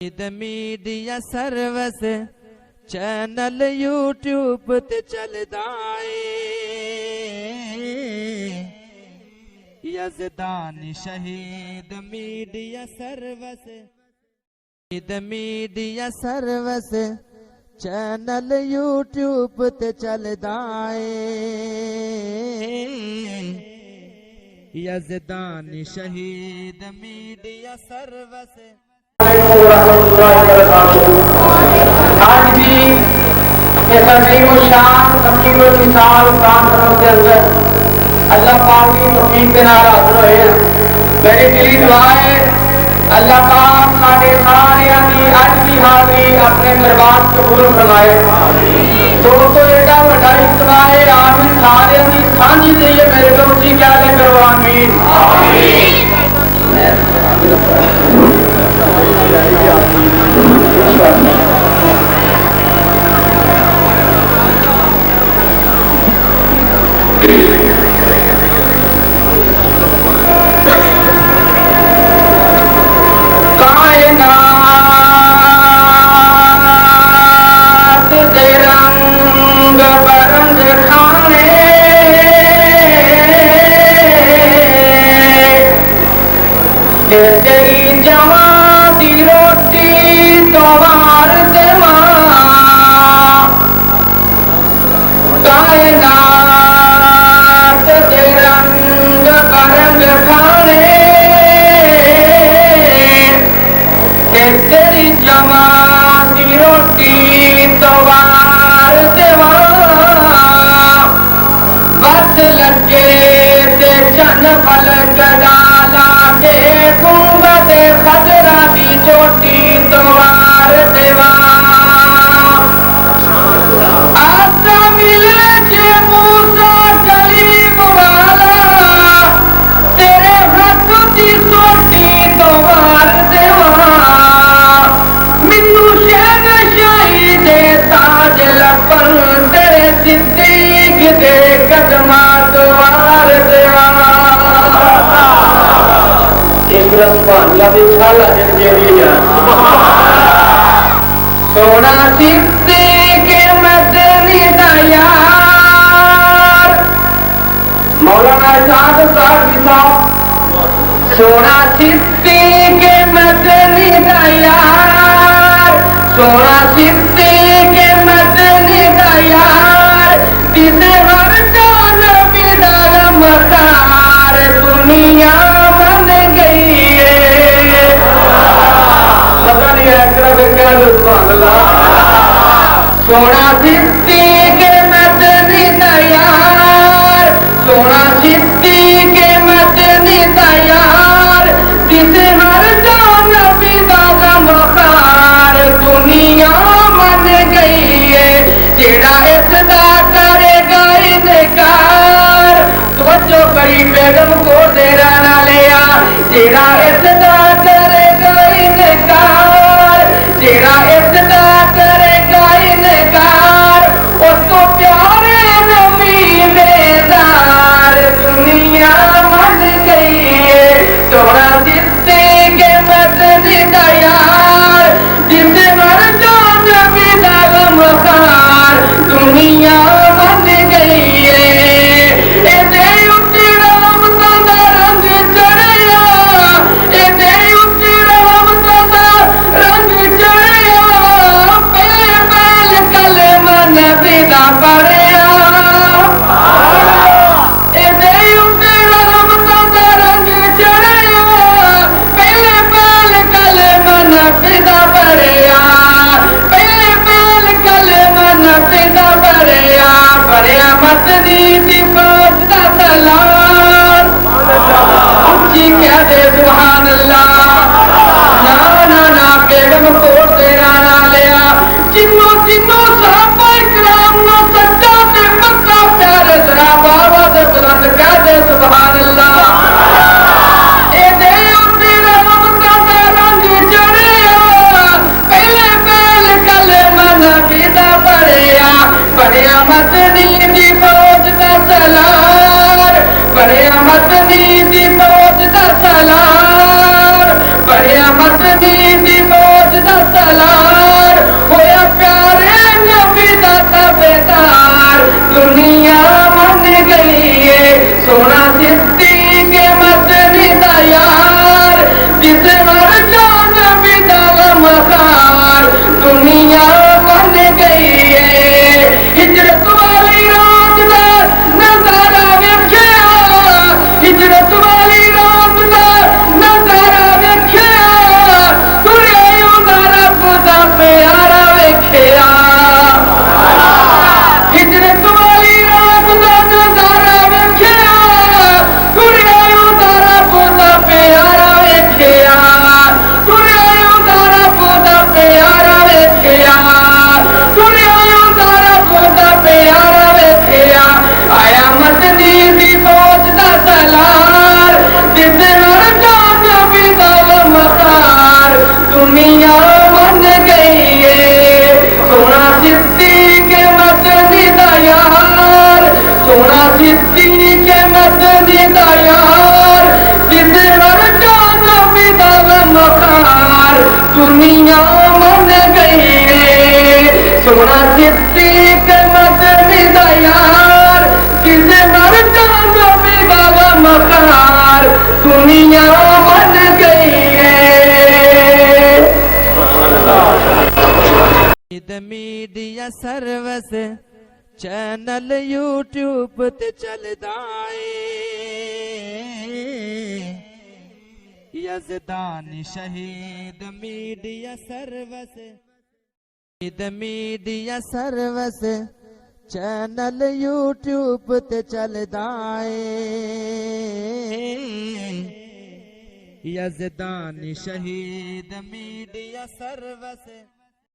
Media service channel YouTube ते चलदा है यज़दानी शहीद मीडिया सर्विस चैनल यूट्यूब ते चलदा है यज़दानी शहीद मीडिया सर्विस। आज भी इस अजीम शान तकीम मिसाल कॉन्फ्रेंस के अंदर अल्लाह पाक की तौफीक के नाल हाजिर होए हैं। मेरी दिली दुआ है अल्लाह पाक साडे सारियां दी अज की हाज़री अपने दरबार कबूल फरमाए। दोस्तों एडा वड्डा इज्तिमा है, आमीन सारियां दी सांझी चाहिए मेरे को उसी क्या करो आमीन। कायनात दे रंग बरंग खाने तेरी जवां दी रोटी तोवार दे मां। कायनात दे रंग बरंग खाने तेरी जवां दी रोटी तोवार दे मां। बस लगे ते चन फल डाला के गुंबद खजरा दी चोटी तोवार देवा। आसा मिले जे मूसा कलीम वाला तेरे हाथ दी सोटी तोवार देवा। मिन्नू शहर शाही दे ताज लपन तेरे सिद्दीक दे कदमा तोवार देवा। सोना सिद्दीक मदनी दा यार मौलाना साहब सोना सिद्दीक मदनी दा यार। सोना सिद्दीक मदनी दा यार तिसे हर जान बिदा मकार दुनिया बन गई है। पता नहीं है क्या सुभान अल्लाह। सोना सिद्दीक मदनी दा यार। सोना सिद्दीक मदनी दा यार तिसे हर जान बिदा मकार दुनिया बन गई है। जेड़ा इसदा करेगा इनकार तवज्जो करी बेगम को देरा ना लिया। जेड़ा इसदा करेगा इनकार जेड़ा इसदा करेगा इनकार उसको प्यारे नबी बेजार दुनिया बन गई है। सोना सिद्दीक मदनी दा यार जिसे मर जान बिदा मकार दुनिया बन गई है। एदे उच्ची रहमतां दा रंग चढ़िया एदे उच्ची रहमतां दा रंग चढ़िया। पहले पहल कलमा नबी दा पढ़िया एदे उच्ची रहमतां दा रंग चढ़िया। पहले पहल कलमा नबी दा पढ़िया। पहले पहल कलमा नबी दा पढ़िया। पढ़िया मदनी दी फौज दा सलाम जी क्या दे सुभान अल्लाह। ना ना ना बेगम को तेरा ना लिया। जिन्नो जिन्नो सहाबा इकराम नो सच्चा ते पक्का प्यार जरा बाबा दे बुलंद कह दे सुभान अल्लाह। एदे उत्ते रहमतां दा रंग चढ़िया। पहले पहल कलमा नबी दा पढ़िया। पढ़िया मदनी दी फौज मदनी दा यार किसे वर्गा नबी दा मकार दुनिया मन गई है सोना सिद्दीक मदनी दा यार किसे वर्गा नबी दा मकार दुनिया मन गई है। मीडिया सर्विस चैनल यूट्यूब ते चलदा ए यज़दानी शहीद मीडिया सर्विस चैनल यूट्यूब ते चलदा ए यज़दानी शहीद मीडिया सर्विस